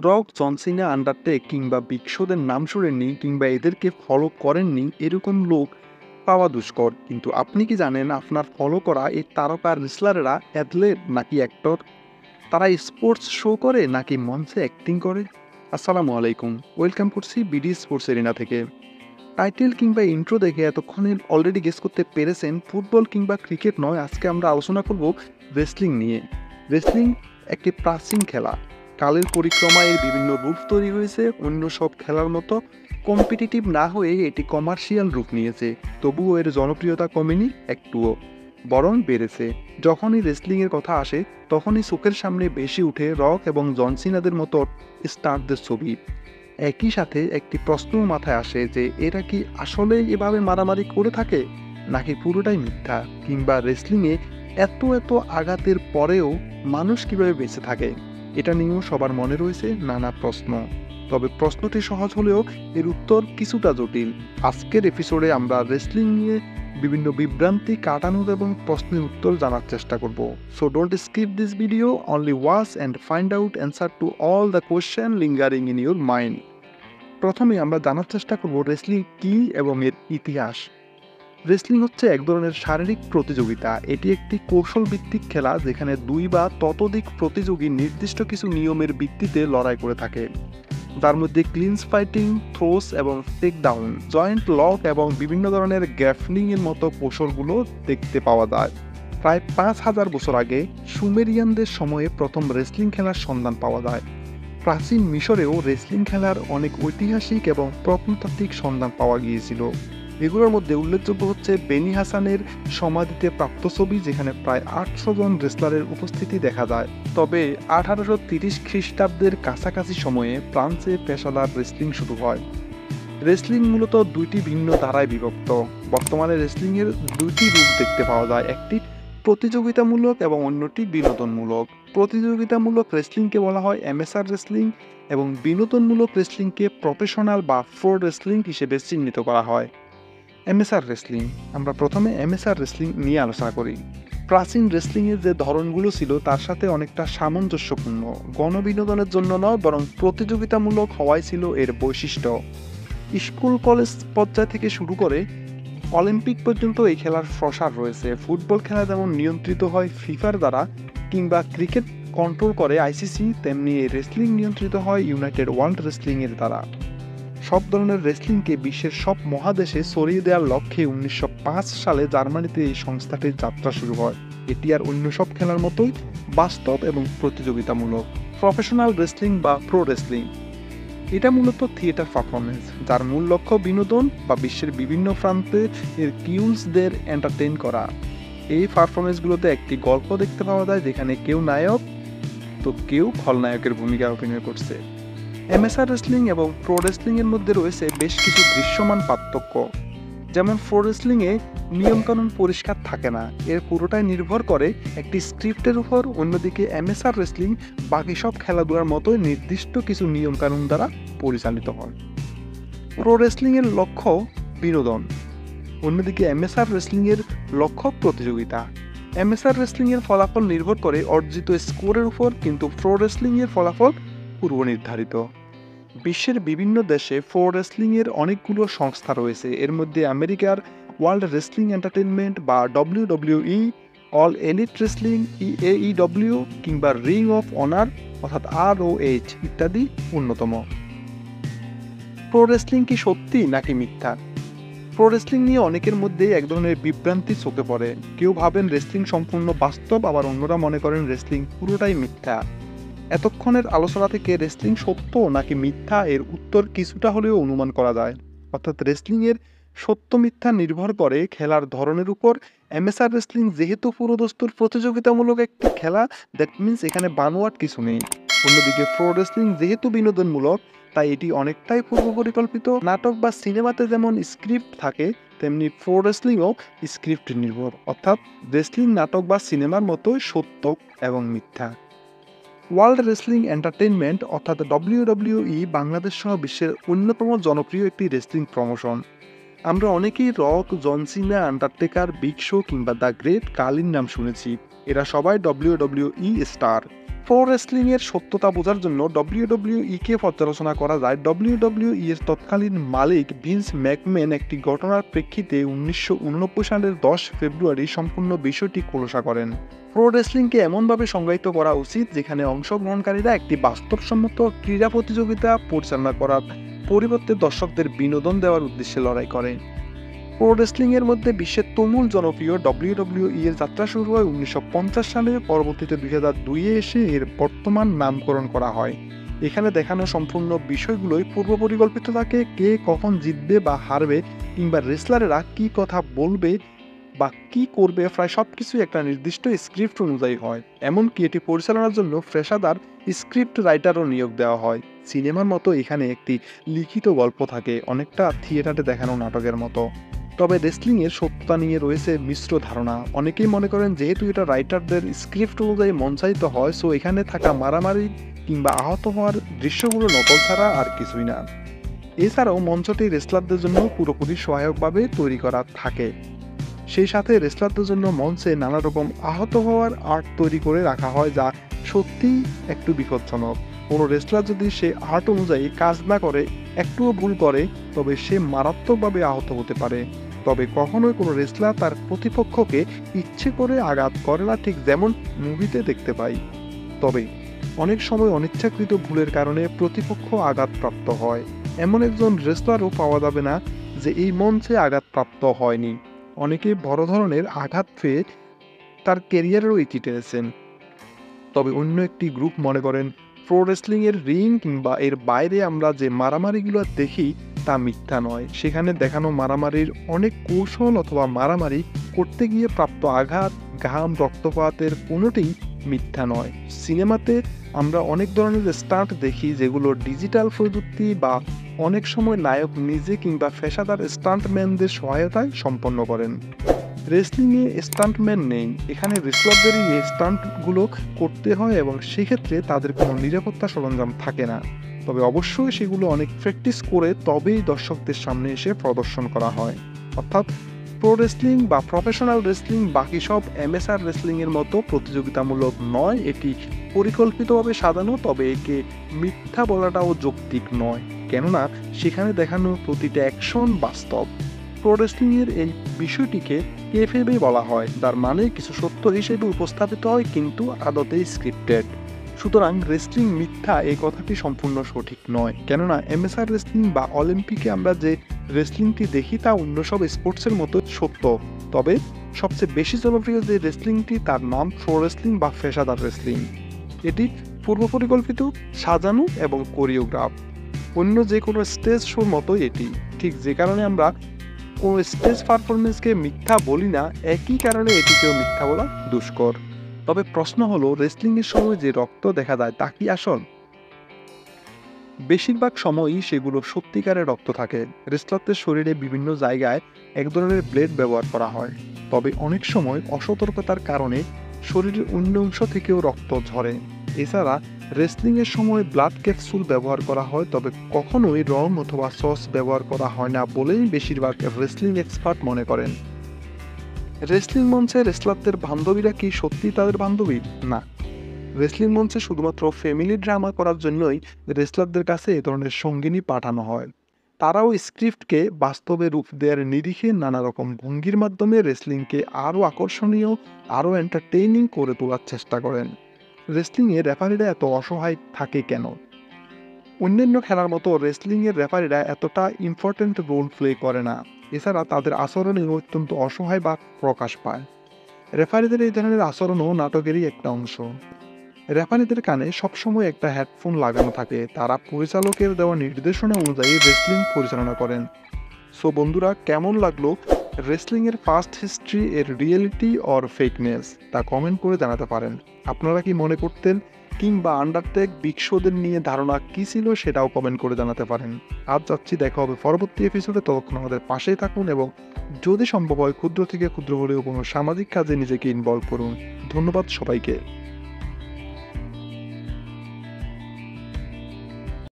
Rock, জন সিনা, undertake কিংবা big শোদের নাম শুনেননি কিংবা এদেরকে ফলো করেননি এরকম লোক পাওয়া দুষ্কর। কিন্তু আপনি কি জানেন আপনার ফলো করা এই তারকা রেসলাররা অ্যাথলেট নাকি অ্যাক্টর? তারা স্পোর্টস শো করে নাকি মঞ্চে অ্যাক্টিং করে? আসসালামু আলাইকুম, ওয়েলকাম করছি বিডি স্পোর্টস এরিনা থেকে। টাইটেল কিংবা ইন্ট্রো দেখে এতক্ষণে অলরেডি গেস করতে পেরেছেন ফুটবল কিংবা ক্রিকেট নয়, আজকে আমরা আলোচনা করব রেসলিং নিয়ে। রেসলিং একটি প্রাচীন খেলা, কালের পরিক্রমায় এর বিভিন্ন রূপ তৈরি হয়েছে। অন্য সব খেলার মতো কম্পিটিটিভ না হয়ে এটি কমার্শিয়াল রূপ নিয়েছে, তবুও এর জনপ্রিয়তা কমেনি একটুও, বরং বেড়েছে। যখনই রেসলিংয়ের কথা আসে তখনই চোখের সামনে বেশি উঠে রক এবং জন সিনাদের মতো স্টারদের ছবি। একই সাথে একটি প্রশ্ন মাথায় আসে যে এরা কি আসলে এভাবে মারামারি করে থাকে নাকি পুরোটাই মিথ্যা, কিংবা রেসলিংয়ে এত এত আঘাতের পরেও মানুষ কিভাবে বেঁচে থাকে। এটা নিয়েও সবার মনে রয়েছে নানা প্রশ্ন, তবে প্রশ্নটি সহজ হলেও এর উত্তর কিছুটা জটিল। আজকের এপিসোডে আমরা রেসলিং নিয়ে বিভিন্ন বিভ্রান্তি কাটানোর এবং প্রশ্নের উত্তর জানার চেষ্টা করব। So don't skip this video, only watch and find out answer to all the question lingering in your mind. প্রথমে আমরা জানার চেষ্টা করব রেসলিং কী এবং এর ইতিহাস। রেসলিং হচ্ছে এক ধরনের শারীরিক প্রতিযোগিতা। এটি একটি কৌশল ভিত্তিক খেলা যেখানে দুই বা ততোধিক প্রতিযোগী নির্দিষ্ট কিছু নিয়মের ভিত্তিতে লড়াই করে থাকে, যার মধ্যে ক্লিনস ফাইটিং, থ্রোস এবং টেক ডাউন, জয়েন্ট লক এবং বিভিন্ন ধরনের গ্যাফলিং এর মতো কৌশলগুলো দেখতে পাওয়া যায়। প্রায় 5000 বছর আগে সুমেরিয়ানদের সময়ে প্রথম রেসলিং খেলার সন্ধান পাওয়া যায়। প্রাচীন মিশরেও রেসলিং খেলার অনেক ঐতিহাসিক এবং প্রত্নতাত্ত্বিক সন্ধান পাওয়া গিয়েছিল। এগুলোর মধ্যে উল্লেখযোগ্য হচ্ছে বেনি হাসানের সমাধিতে প্রাপ্ত ছবি, যেখানে প্রায় 800 জন রেসলারের উপস্থিতি দেখা যায়। তবে 1830 খ্রিস্টাব্দের কাছাকাছি সময়ে ফ্রান্সে পেশাদার রেসলিং শুরু হয়। রেসলিং মূলত দুইটি ভিন্ন ধারায় বিভক্ত। বর্তমানে রেসলিংয়ের দুইটি রূপ দেখতে পাওয়া যায়, একটি প্রতিযোগিতামূলক এবং অন্যটি বিনোদনমূলক। প্রতিযোগিতামূলক রেসলিংকে বলা হয় অ্যামেচার রেসলিং এবং বিনোদনমূলক রেসলিংকে প্রফেশনাল বা প্রো রেসলিং হিসেবে চিহ্নিত করা হয়। অ্যামেচার রেসলিং, আমরা প্রথমে অ্যামেচার রেসলিং নিয়ে আলোচনা করি। প্রাচীন রেসলিংয়ের যে ধরনগুলো ছিল তার সাথে অনেকটা সামঞ্জস্যপূর্ণ। গণবিনোদনের জন্য নয়, বরং প্রতিযোগিতামূলক হওয়াই ছিল এর বৈশিষ্ট্য। স্কুল কলেজ পর্যায় থেকে শুরু করে অলিম্পিক পর্যন্ত এই খেলার প্রসার রয়েছে। ফুটবল খেলা যেমন নিয়ন্ত্রিত হয় ফিফার দ্বারা কিংবা ক্রিকেট কন্ট্রোল করে আইসিসি, তেমনি এই রেসলিং নিয়ন্ত্রিত হয় ইউনাইটেড ওয়ার্ল্ড রেসলিং এর দ্বারা। সব ধরনের রেসলিংকে বিশ্বের সব মহাদেশে ছড়িয়ে দেওয়ার লক্ষ্যে 1905 সালে জার্মানিতে এই সংস্থাটির যাত্রা শুরু হয়। এটি আর অন্য সব খেলার মতোই বাস্তব এবং প্রতিযোগিতামূলক। প্রফেশনাল রেসলিং বা প্রো রেসলিং, এটা মূলত থিয়েটার পারফরমেন্স, যার মূল লক্ষ্য বিনোদন বা বিশ্বের বিভিন্ন প্রান্তে এর কিউলসদের এন্টারটেইন করা। এই পারফরমেন্সগুলোতে একটি গল্প দেখতে পাওয়া যায় যেখানে কেউ নায়ক তো কেউ খলনায়কের ভূমিকা অভিনয় করছে। অ্যামেচার রেসলিং এবং প্রো রেসলিং এর মধ্যে রয়েছে বেশ কিছু দৃশ্যমান পার্থক্য। যেমন প্রো রেসলিংয়ে নিয়মকানুন পরিষ্কার থাকে না, এর পুরোটাই নির্ভর করে একটি স্ক্রিপ্টের উপর। অন্যদিকে অ্যামেচার রেসলিং বাকি সব খেলাধুলার মতোই নির্দিষ্ট কিছু নিয়মকানুন দ্বারা পরিচালিত হয়। প্রো রেসলিংয়ের লক্ষ্য বিনোদন, অন্যদিকে অ্যামেচার রেসলিংয়ের লক্ষ্য প্রতিযোগিতা। অ্যামেচার রেসলিংয়ের ফলাফল নির্ভর করে অর্জিত স্কোরের উপর, কিন্তু প্রো রেসলিংয়ের ফলাফল পূর্ব নির্ধারিত। বিশ্বের বিভিন্ন দেশে প্রো রেসলিংয়ের অনেকগুলো সংস্থা রয়েছে। এর মধ্যে আমেরিকার ওয়ার্ল্ড রেসলিং এন্টারটেনমেন্ট বা WWE, all elite wrestling EAEW কিংবা রিং অফ অনার অর্থাৎ ROH ইত্যাদি অন্যতম। প্রো রেসলিং কি সত্যি নাকি মিথ্যা? প্রো রেসলিং নিয়ে অনেকের মধ্যে এক ধরনের বিভ্রান্তি চোখে পড়ে। কেউ ভাবেন রেসলিং সম্পূর্ণ বাস্তব, আবার অন্যরা মনে করেন রেসলিং পুরোটাই মিথ্যা। এতক্ষণের আলোচনা থেকে রেসলিং সত্য নাকি মিথ্যা এর উত্তর কিছুটা হলেও অনুমান করা যায়। অর্থাৎ রেসলিংয়ের সত্য মিথ্যা নির্ভর করে খেলার ধরনের উপর। অ্যামেচার রেসলিং যেহেতু পুরোদস্তুর প্রতিযোগিতামূলক একটি খেলা, দ্যাট মিনস এখানে বানোয়াট কিছু নেই। অন্যদিকে প্রো রেসলিং যেহেতু বিনোদনমূলক, তাই এটি অনেকটাই পূর্ব পরিকল্পিত। নাটক বা সিনেমাতে যেমন স্ক্রিপ্ট থাকে, তেমনি প্রো রেসলিংও স্ক্রিপ্ট নির্ভর। অর্থাৎ রেসলিং নাটক বা সিনেমার মতোই সত্য এবং মিথ্যা। ওয়ার্ল্ড রেসলিং এন্টারটেইনমেন্ট অর্থাৎ WWE বাংলাদেশ সহ বিশ্বের অন্যতম জনপ্রিয় একটি রেসলিং প্রমোশন। আমরা অনেকেই রক, জন সিনা, আন্ডারটেকার, বিগ শো কিংবা দ্য গ্রেট কালির নাম শুনেছি। এরা সবাই WWE স্টার। প্রো রেসলিং এর সত্যতা বোঝার জন্য WWE কে পর্যালোচনা করা যায়। WWE এর তৎকালীন মালিক ভিন্স ম্যাকম্যান একটি ঘটনার প্রেক্ষিতে 1989 সালের 10 ফেব্রুয়ারি সম্পূর্ণ বিষয়টি খোলসা করেন। প্রো রেসলিংকে এমনভাবে সংজ্ঞায়িত করা উচিত যেখানে অংশগ্রহণকারীরা একটি বাস্তবসম্মত ক্রীড়া প্রতিযোগিতা পরিচালনা করার পরিবর্তে দর্শকদের বিনোদন দেওয়ার উদ্দেশ্যে লড়াই করে। প্রো রেসলিং এর মধ্যে বিশ্বের তুমুল জনপ্রিয় WWE এর যাত্রা শুরু হয় 1950 সালে, পরবর্তীতে 2002-এ এসে এর বর্তমান নামকরণ করা হয়। এখানে দেখানো সম্পূর্ণ বিষয়গুলোই পূর্ব পরিকল্পিত থাকে, কে কখন জিতবে বা হারবে কিংবা রেসলারেরা কি কথা বলবে বা কি করবে, প্রায় সবকিছু একটা নির্দিষ্ট স্ক্রিপ্ট অনুযায়ী হয়। এমনকি এটি পরিচালনার জন্য পেশাদার স্ক্রিপ্ট রাইটারও নিয়োগ দেওয়া হয়। সিনেমার মতো এখানে একটি লিখিত গল্প থাকে, অনেকটা থিয়েটারে দেখানো নাটকের মতো। তবে রেসলিংয়ের সত্যতা নিয়ে রয়েছে মিশ্র ধারণা। অনেকেই মনে করেন যেহেতু এটা রাইটারদের স্ক্রিপ্ট অনুযায়ী মঞ্চায়িত হয়, সো এখানে থাকা মারামারি কিংবা আহত হওয়ার দৃশ্যগুলো নকল ছাড়া আর কিছুই না। এছাড়াও মঞ্চটি রেসলারদের জন্য পুরোপুরি সহায়কভাবে তৈরি করা থাকে। সেই সাথে রেসলারদের জন্য মঞ্চে নানা রকম আহত হওয়ার আর্ট তৈরি করে রাখা হয়, যা সত্যিই একটু বিপজ্জনক। কোনো রেসলার যদি সে আর্ট অনুযায়ী কাজ না করে, একটুও ভুল করে, তবে সে মারাত্মকভাবে আহত হতে পারে। তবে কখনোই কোনো রেসলার তার প্রতিপক্ষকে ইচ্ছে করে আঘাত করে না, ঠিক যেমন মুভিতে দেখতে পাই। তবে অনেক সময় অনিচ্ছাকৃত ভুলের কারণে প্রতিপক্ষ আঘাতপ্রাপ্ত হয়। এমন একজন রেসলারও পাওয়া যাবে না যে এই মঞ্চে আঘাতপ্রাপ্ত হয়নি। অনেকে বড় ধরনের আঘাত পেয়ে তার ক্যারিয়ারেরও ইতি টেনেছেন। তবে অন্য একটি গ্রুপ মনে করেন প্রো রেসলিং এর রিং কিংবা এর বাইরে আমরা যে মারামারিগুলো দেখি তা মিথ্যা নয়। সেখানে দেখানো মারামারির অনেক কৌশল অথবা মারামারি করতে গিয়ে প্রাপ্ত আঘাত, ঘাম, রক্তপাতের কোনোটিই মিথ্যা নয়। সিনেমাতে আমরা অনেক ধরনের স্টান্ট দেখি যেগুলো ডিজিটাল প্রযুক্তি বা অনেক সময় নায়ক নিজে কিংবা পেশাদার স্টান্টম্যানদের সহায়তায় সম্পন্ন করেন। রেসলিংয়ে স্টান্টম্যান নেই, এখানে রেসলারদেরই এই স্টান্টগুলো করতে হয় এবং সেক্ষেত্রে তাদের কোনো নিরাপত্তা সরঞ্জাম থাকে না। তবে অবশ্যই সেগুলো অনেক প্র্যাকটিস করে তবেই দর্শকদের সামনে এসে প্রদর্শন করা হয়। অর্থাৎ প্রো রেসলিং বা প্রফেশনাল রেসলিং বাকি সব এমএসআর রেসলিংয়ের মতো প্রতিযোগিতামূলক নয়, এটি পরিকল্পিতভাবে সাজানো। তবে একে মিথ্যা বলাটাও যৌক্তিক নয়, কেননা সেখানে দেখানো প্রতিটা অ্যাকশন বাস্তব। প্রো রেসলিংয়ের এই বিষয়টিকে কেফেবে বলা হয়, তার মানে কিছু সত্য হিসেবে উপস্থাপিত হয় কিন্তু আদতে স্ক্রিপ্টেড। সুতরাং রেসলিং মিথ্যা এই কথাটি সম্পূর্ণ সঠিক নয়, কেননা এমএসআর রেসলিং বা অলিম্পিকে আমরা যে রেসলিংটি দেখি তা অন্য সব স্পোর্টসের মতো সত্য। তবে সবচেয়ে বেশি জনপ্রিয় যে রেসলিংটি তার নাম প্রো রেসলিং বা পেশাদার রেসলিং। এটি পূর্ব পরিকল্পিত, সাজানো এবং কোরিওগ্রাফ। অন্য যে কোনো স্টেজ শোর মতোই এটি, ঠিক যে কারণে আমরা কোনো স্টেজ পারফরমেন্সকে মিথ্যা বলি না, একই কারণে এটিকেও মিথ্যা বলা দুষ্কর। তবে প্রশ্ন হলো, রেসলিংয়ের সময় যে রক্ত দেখা যায় তা কি আসল? বেশিরভাগ সময়ই সেগুলো সত্যিকারের রক্ত থাকে। রেসলারদের শরীরে বিভিন্ন জায়গায় এক ধরনের ব্লেড ব্যবহার করা হয়, তবে অনেক সময় অসতর্কতার কারণে শরীরের অন্য অংশ থেকেও রক্ত ঝরে। এছাড়া রেসলিংয়ের সময় ব্লাড ক্যাপসুল ব্যবহার করা হয়, তবে কখনোই রং অথবা সস ব্যবহার করা হয় না বলেই বেশিরভাগ রেসলিং এক্সপার্ট মনে করেন। রেসলিং মঞ্চে রেসলারদের বান্ধবীরা কি সত্যি তাদের বান্ধবী? না। রেসলিং মঞ্চে শুধুমাত্র ফ্যামিলি ড্রামা করার জন্যই রেসলারদের কাছে এ ধরনের সঙ্গিনী পাঠানো হয়। তারাও স্ক্রিপ্টকে বাস্তবে রূপ দেওয়ার নিরিখে নানা রকম ভঙ্গির মাধ্যমে রেসলিংকে আরও আকর্ষণীয়, আরও এন্টারটেইনিং করে তোলার চেষ্টা করেন। রেসলিংয়ে রেফারিরা এত অসহায় থাকে কেন? অন্যান্য খেলার মতো রেসলিংয়ের রেফারিরা এতটা ইম্পর্ট্যান্ট রোল প্লে করে না। এছাড়া তাদের আচরণে অত্যন্ত অসহায় বা প্রকাশ পায়। রেফারিদের এই ধরনের আচরণও নাটকেরই একটা অংশ। রেফারিদের কানে সবসময় একটা হেডফোন লাগানো থাকে, তারা পরিচালকের দেওয়া নির্দেশনা অনুযায়ী রেসলিং পরিচালনা করেন। সো বন্ধুরা, কেমন লাগলো রেসলিংয়ের পাস্ট হিস্ট্রি, এর রিয়েলিটি অর ফেকনেস, তা কমেন্ট করে জানাতে পারেন। আপনারা কি মনে করতেন কিংবা আন্ডারটেক বিগ শোদের নিয়ে ধারণা কী ছিল সেটাও কমেন্ট করে জানাতে পারেন। আজ যাচ্ছি, দেখা হবে পরবর্তী এপিসোডে। ততক্ষণ আমাদের পাশেই থাকুন এবং যদি সম্ভব হয় ক্ষুদ্র থেকে ক্ষুদ্র হলেও কোনো সামাজিক কাজে নিজেকে ইনভলভ করুন। ধন্যবাদ সবাইকে।